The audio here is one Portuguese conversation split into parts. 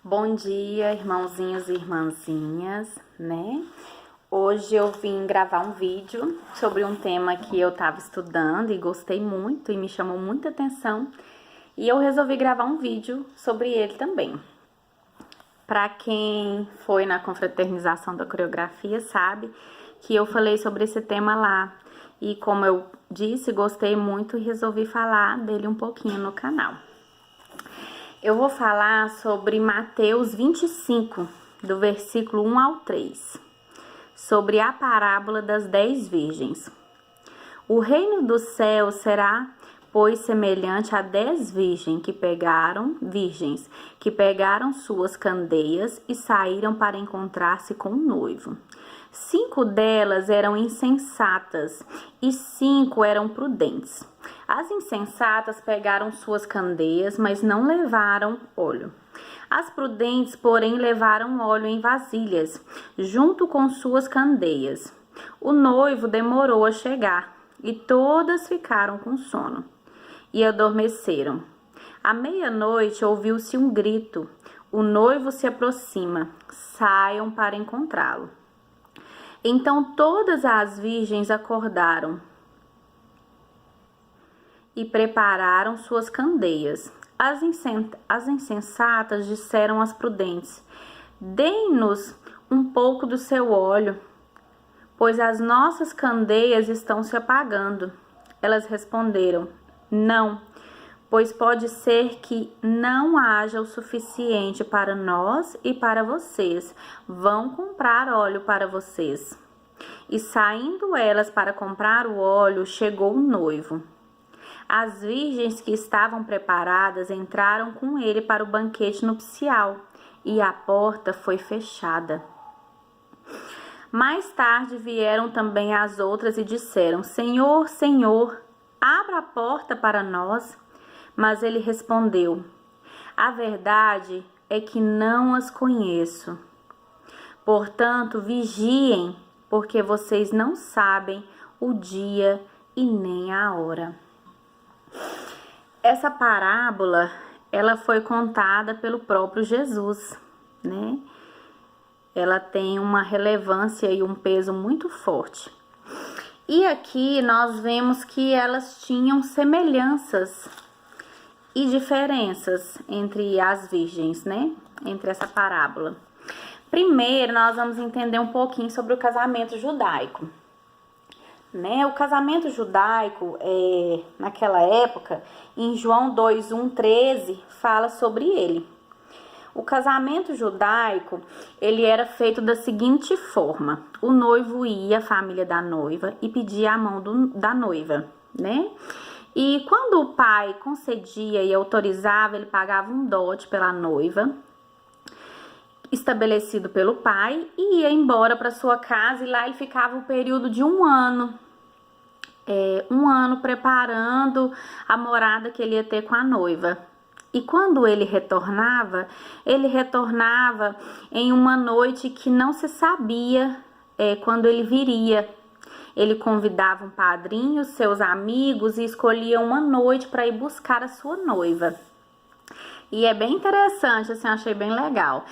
Bom dia, irmãozinhos e irmãzinhas, né? Hoje eu vim gravar um vídeo sobre um tema que eu tava estudando e gostei muito e me chamou muita atenção. E eu resolvi gravar um vídeo sobre ele também. Para quem foi na confraternização da coreografia sabe que eu falei sobre esse tema lá. E como eu disse, gostei muito e resolvi falar dele um pouquinho no canal. Eu vou falar sobre Mateus 25, do versículo 1 ao 3, sobre a parábola das 10 virgens. O reino dos céus será, pois, semelhante a 10 virgens que pegaram suas candeias e saíram para encontrar-se com o noivo. 5 delas eram insensatas e 5 eram prudentes. As insensatas pegaram suas candeias, mas não levaram óleo. As prudentes, porém, levaram óleo em vasilhas, junto com suas candeias. O noivo demorou a chegar, e todas ficaram com sono, e adormeceram. À meia-noite ouviu-se um grito: o noivo se aproxima, saiam para encontrá-lo. Então todas as virgens acordaram e prepararam suas candeias. As insensatas disseram às prudentes: deem-nos um pouco do seu óleo, pois as nossas candeias estão se apagando. Elas responderam: não, pois pode ser que não haja o suficiente para nós e para vocês. Vão comprar óleo para vocês. E saindo elas para comprar o óleo, chegou o noivo. As virgens que estavam preparadas entraram com ele para o banquete nupcial, e a porta foi fechada. Mais tarde vieram também as outras e disseram: Senhor, Senhor, abra a porta para nós. Mas ele respondeu: a verdade é que não as conheço. Portanto, vigiem, porque vocês não sabem o dia e nem a hora. Essa parábola, ela foi contada pelo próprio Jesus, né? Ela tem uma relevância e um peso muito forte. E aqui nós vemos que elas tinham semelhanças e diferenças entre as virgens, né? Entre essa parábola. Primeiro, nós vamos entender um pouquinho sobre o casamento judaico. Né? O casamento judaico, naquela época, em João 2:1-13, fala sobre ele. O casamento judaico, ele era feito da seguinte forma: o noivo ia à família da noiva e pedia a mão da noiva, né? E quando o pai concedia e autorizava, ele pagava um dote pela noiva, estabelecido pelo pai, e ia embora para sua casa, e lá ele ficava o período de um ano preparando a morada que ele ia ter com a noiva. E quando ele retornava em uma noite que não se sabia quando ele viria. Ele convidava um padrinho, seus amigos, e escolhia uma noite para ir buscar a sua noiva. E é bem interessante, assim, achei bem legal.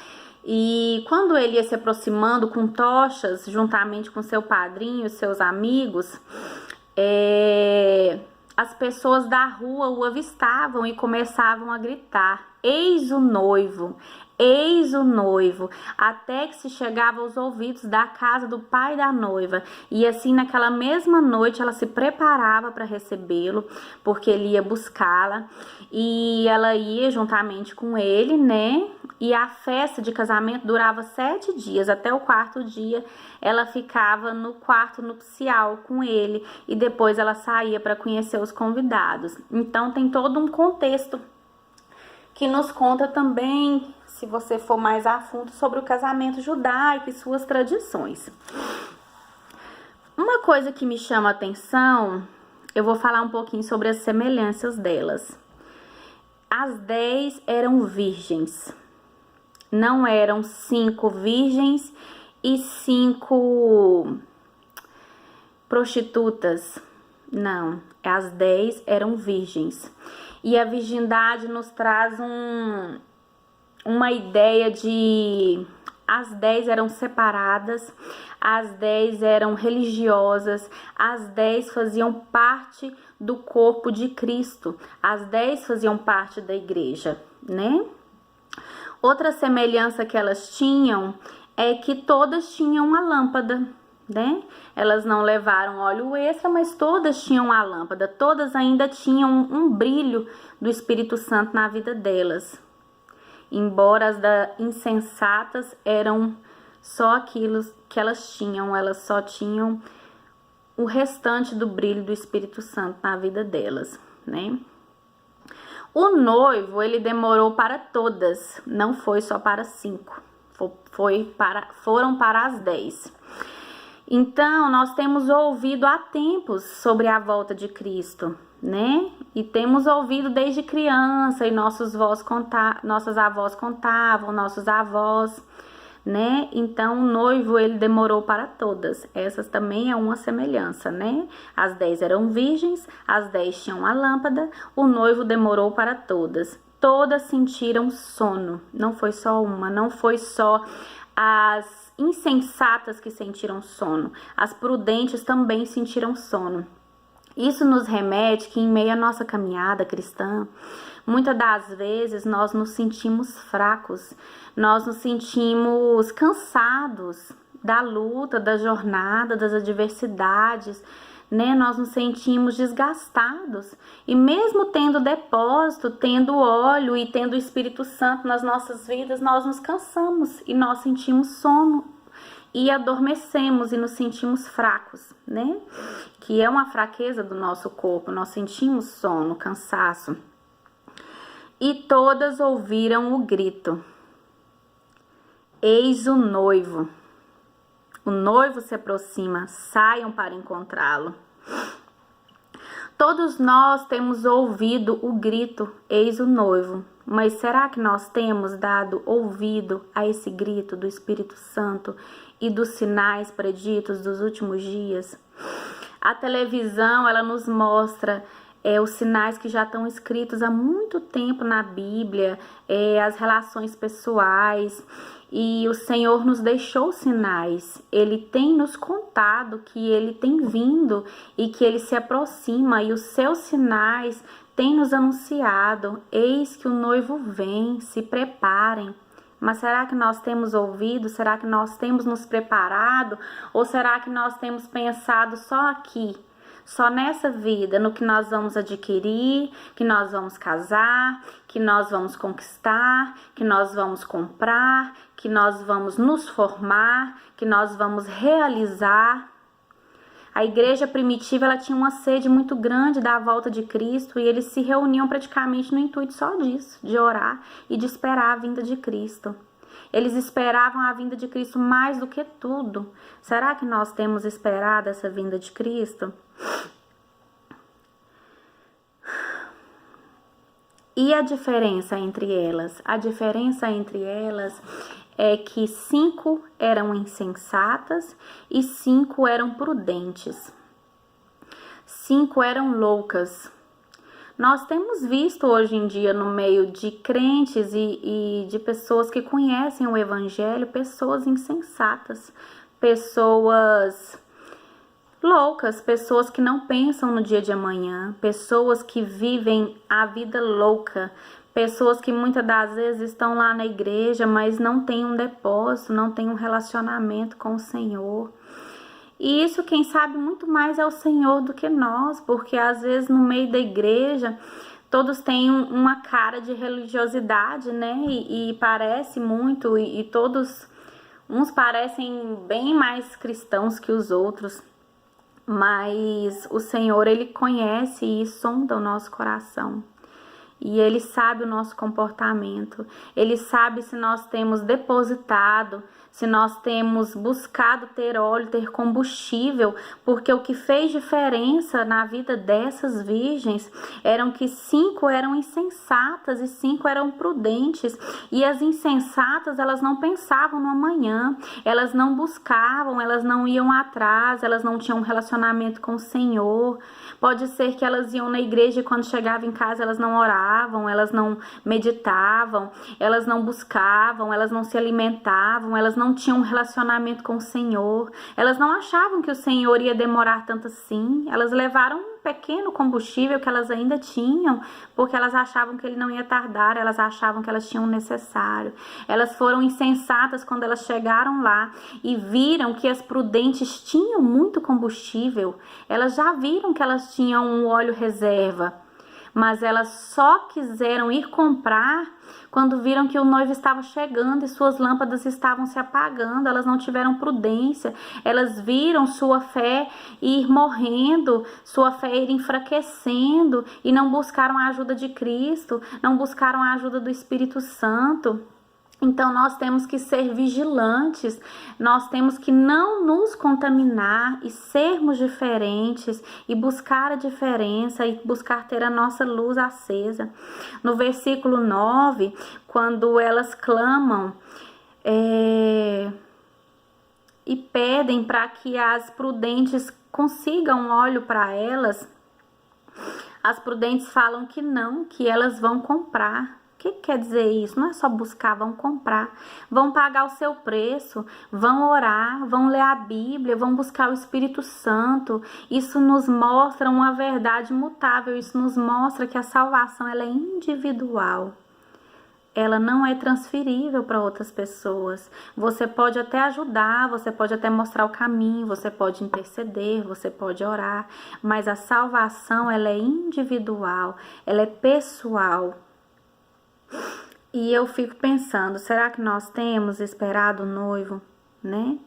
E quando ele ia se aproximando com tochas, juntamente com seu padrinho, seus amigos, as pessoas da rua o avistavam e começavam a gritar: eis o noivo, até que se chegava aos ouvidos da casa do pai da noiva. E assim, naquela mesma noite, ela se preparava para recebê-lo, porque ele ia buscá-la, e ela ia juntamente com ele, né? E a festa de casamento durava 7 dias. Até o 4º dia ela ficava no quarto nupcial com ele, e depois ela saía para conhecer os convidados. Então tem todo um contexto que nos conta também, se você for mais a fundo, sobre o casamento judaico e suas tradições. Uma coisa que me chama a atenção, eu vou falar um pouquinho sobre as semelhanças delas. As 10 eram virgens. Não eram 5 virgens e 5 prostitutas. Não, as 10 eram virgens. E a virgindade nos traz uma ideia de as 10 eram separadas, as 10 eram religiosas, as 10 faziam parte do corpo de Cristo, as 10 faziam parte da igreja, né? Outra semelhança que elas tinham é que todas tinham uma lâmpada, né? Elas não levaram óleo extra, mas todas tinham a lâmpada, todas ainda tinham um brilho do Espírito Santo na vida delas. Embora as da insensatas eram só aquilo que elas só tinham o restante do brilho do Espírito Santo na vida delas, né? O noivo, ele demorou para todas, não foi só para 5, foram para as 10. Então, nós temos ouvido há tempos sobre a volta de Cristo, né? E temos ouvido desde criança, e nossas avós contavam, nossos avós, né? Então, o noivo, ele demorou para todas. Essas também é uma semelhança, né? As 10 eram virgens, as 10 tinham a lâmpada, o noivo demorou para todas. Todas sentiram sono, não foi só uma, não foi só as insensatas que sentiram sono, as prudentes também sentiram sono. Isso nos remete que em meio à nossa caminhada cristã, muitas das vezes nós nos sentimos fracos, nós nos sentimos cansados da luta, da jornada, das adversidades, né? Nós nos sentimos desgastados. E mesmo tendo depósito, tendo óleo e tendo o Espírito Santo nas nossas vidas, nós nos cansamos e nós sentimos sono e adormecemos e nos sentimos fracos, né? Que é uma fraqueza do nosso corpo, nós sentimos sono, cansaço. E todas ouviram o grito: eis o noivo. O noivo se aproxima, saiam para encontrá-lo. Todos nós temos ouvido o grito, eis o noivo. Mas será que nós temos dado ouvido a esse grito do Espírito Santo e dos sinais preditos dos últimos dias? A televisão, ela nos mostra os sinais que já estão escritos há muito tempo na Bíblia, as relações pessoais, e o Senhor nos deixou sinais. Ele tem nos contado que Ele tem vindo e que Ele se aproxima, e os seus sinais têm nos anunciado: eis que o noivo vem, se preparem. Mas será que nós temos ouvido? Será que nós temos nos preparado? Ou será que nós temos pensado só aqui? Só nessa vida, no que nós vamos adquirir, que nós vamos casar, que nós vamos conquistar, que nós vamos comprar, que nós vamos nos formar, que nós vamos realizar. A igreja primitiva, ela tinha uma sede muito grande da volta de Cristo, e eles se reuniam praticamente no intuito só disso, de orar e de esperar a vinda de Cristo. Eles esperavam a vinda de Cristo mais do que tudo. Será que nós temos esperado essa vinda de Cristo? E a diferença entre elas? A diferença entre elas é que 5 eram insensatas e 5 eram prudentes. 5 eram loucas. Nós temos visto hoje em dia no meio de crentes e de pessoas que conhecem o Evangelho, pessoas insensatas, pessoas loucas, pessoas que não pensam no dia de amanhã, pessoas que vivem a vida louca, pessoas que muitas das vezes estão lá na igreja, mas não têm um depósito, não têm um relacionamento com o Senhor. E isso, quem sabe muito mais é o Senhor do que nós, porque às vezes no meio da igreja todos têm uma cara de religiosidade, né? E parece muito, e todos, uns parecem bem mais cristãos que os outros, mas o Senhor, Ele conhece e sonda o nosso coração. E Ele sabe o nosso comportamento, Ele sabe se nós temos depositado, se nós temos buscado ter óleo, ter combustível, porque o que fez diferença na vida dessas virgens eram que 5 eram insensatas e 5 eram prudentes. E as insensatas, elas não pensavam no amanhã, elas não buscavam, elas não iam atrás, elas não tinham um relacionamento com o Senhor. Pode ser que elas iam na igreja e quando chegavam em casa elas não oravam, oravam, elas não meditavam, elas não buscavam, elas não se alimentavam, elas não tinham um relacionamento com o Senhor, elas não achavam que o Senhor ia demorar tanto assim, elas levaram um pequeno combustível que elas ainda tinham, porque elas achavam que ele não ia tardar, elas achavam que elas tinham o necessário. Elas foram insensatas quando elas chegaram lá e viram que as prudentes tinham muito combustível. Elas já viram que elas tinham um óleo reserva, mas elas só quiseram ir comprar quando viram que o noivo estava chegando e suas lâmpadas estavam se apagando. Elas não tiveram prudência, elas viram sua fé ir morrendo, sua fé ir enfraquecendo e não buscaram a ajuda de Cristo, não buscaram a ajuda do Espírito Santo. Então nós temos que ser vigilantes, nós temos que não nos contaminar e sermos diferentes e buscar a diferença e buscar ter a nossa luz acesa. No versículo 9, quando elas clamam e pedem para que as prudentes consigam óleo para elas, as prudentes falam que não, que elas vão comprar. O que quer dizer isso? Não é só buscar, vão comprar, vão pagar o seu preço, vão orar, vão ler a Bíblia, vão buscar o Espírito Santo. Isso nos mostra uma verdade imutável, isso nos mostra que a salvação ela é individual. Ela não é transferível para outras pessoas. Você pode até ajudar, você pode até mostrar o caminho, você pode interceder, você pode orar, mas a salvação ela é individual, ela é pessoal. E eu fico pensando, será que nós temos esperado o noivo, né?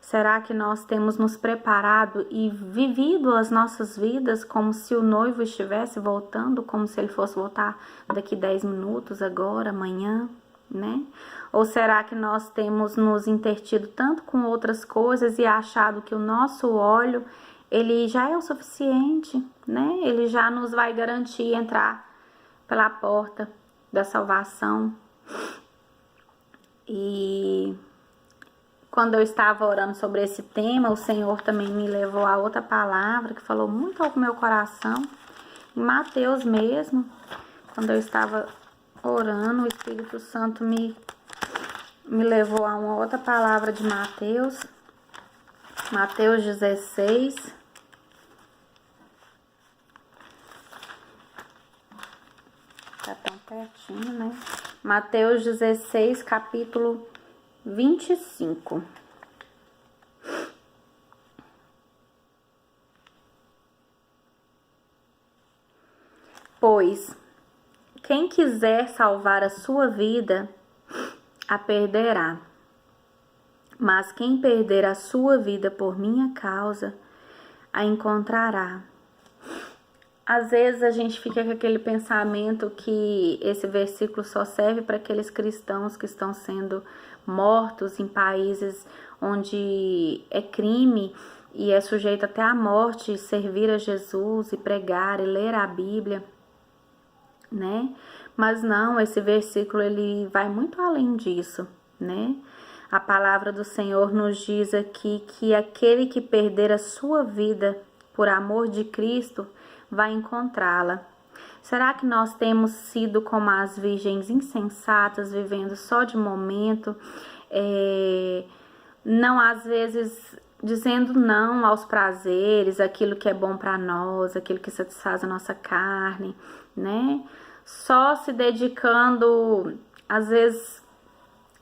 Será que nós temos nos preparado e vivido as nossas vidas como se o noivo estivesse voltando, como se ele fosse voltar daqui 10 minutos, agora, amanhã, né? Ou será que nós temos nos intertido tanto com outras coisas e achado que o nosso óleo, ele já é o suficiente, né? Ele já nos vai garantir entrar pela porta da salvação. E quando eu estava orando sobre esse tema, o Senhor também me levou a outra palavra que falou muito ao meu coração, em Mateus mesmo. Quando eu estava orando, o Espírito Santo me levou a uma outra palavra de Mateus, Mateus 16. Tá tão pertinho, né? Mateus 16, capítulo 25. Pois, quem quiser salvar a sua vida, a perderá. Mas quem perder a sua vida por minha causa, a encontrará. Às vezes a gente fica com aquele pensamento que esse versículo só serve para aqueles cristãos que estão sendo mortos em países onde é crime e é sujeito até à morte servir a Jesus e pregar e ler a Bíblia, né? Mas não, esse versículo ele vai muito além disso, né? A palavra do Senhor nos diz aqui que aquele que perder a sua vida por amor de Cristo vai encontrá-la. Será que nós temos sido como as virgens insensatas, vivendo só de momento, não às vezes dizendo não aos prazeres, aquilo que é bom para nós, aquilo que satisfaz a nossa carne, né? Só se dedicando, às vezes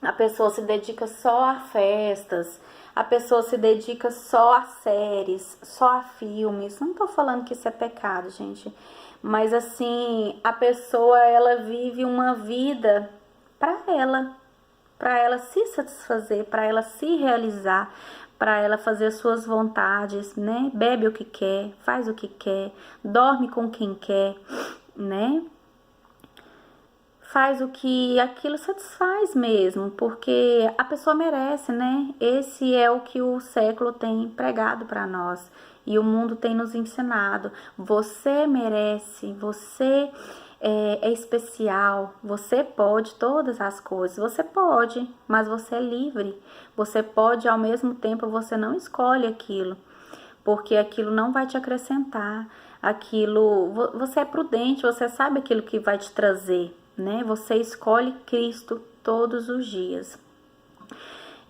a pessoa se dedica só a festas, a pessoa se dedica só a séries, só a filmes. Não tô falando que isso é pecado, gente. Mas assim, a pessoa, ela vive uma vida para ela se satisfazer, para ela se realizar, para ela fazer suas vontades, né? Bebe o que quer, faz o que quer, dorme com quem quer, né? Faz o que aquilo satisfaz mesmo, porque a pessoa merece, né? Esse é o que o século tem pregado para nós e o mundo tem nos ensinado. Você merece, você é especial, você pode todas as coisas, você pode, mas você é livre. Você pode, ao mesmo tempo, você não escolhe aquilo, porque aquilo não vai te acrescentar. você é prudente, você sabe aquilo que vai te trazer, né? Você escolhe Cristo todos os dias.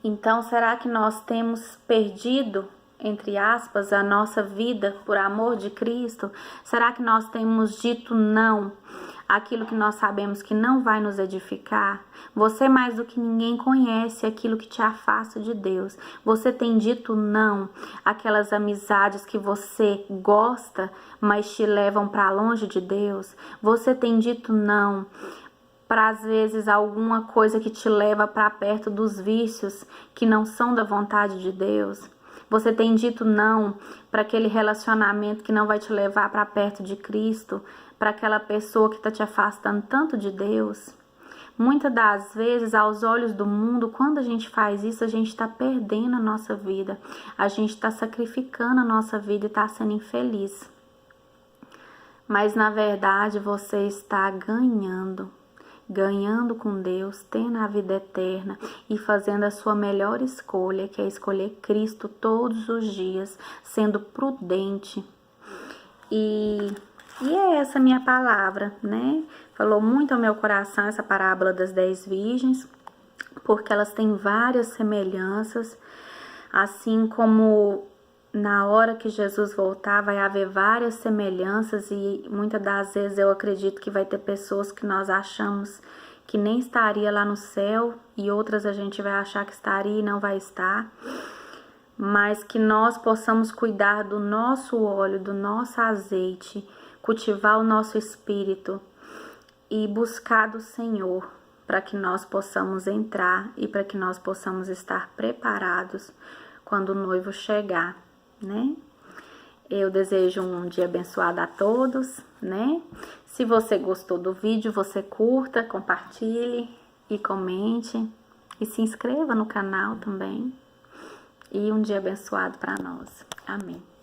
Então, será que nós temos perdido, entre aspas, a nossa vida por amor de Cristo? Será que nós temos dito não àquilo que nós sabemos que não vai nos edificar? Você mais do que ninguém conhece aquilo que te afasta de Deus. Você tem dito não àquelas amizades que você gosta, mas te levam para longe de Deus? Você tem dito não para, às vezes, alguma coisa que te leva para perto dos vícios que não são da vontade de Deus? Você tem dito não para aquele relacionamento que não vai te levar para perto de Cristo, para aquela pessoa que está te afastando tanto de Deus? Muitas das vezes, aos olhos do mundo, quando a gente faz isso, a gente está perdendo a nossa vida, a gente está sacrificando a nossa vida e está sendo infeliz. Mas, na verdade, você está ganhando com Deus, tendo a vida eterna e fazendo a sua melhor escolha, que é escolher Cristo todos os dias, sendo prudente. E é essa minha palavra, né? Falou muito ao meu coração essa parábola das 10 virgens, porque elas têm várias semelhanças, assim como na hora que Jesus voltar vai haver várias semelhanças, e muitas das vezes eu acredito que vai ter pessoas que nós achamos que nem estaria lá no céu e outras a gente vai achar que estaria e não vai estar. Mas que nós possamos cuidar do nosso óleo, do nosso azeite, cultivar o nosso espírito e buscar do Senhor para que nós possamos entrar e para que nós possamos estar preparados quando o noivo chegar, né? Eu desejo um dia abençoado a todos, né? Se você gostou do vídeo, você curta, compartilhe e comente e se inscreva no canal também. E um dia abençoado para nós. Amém.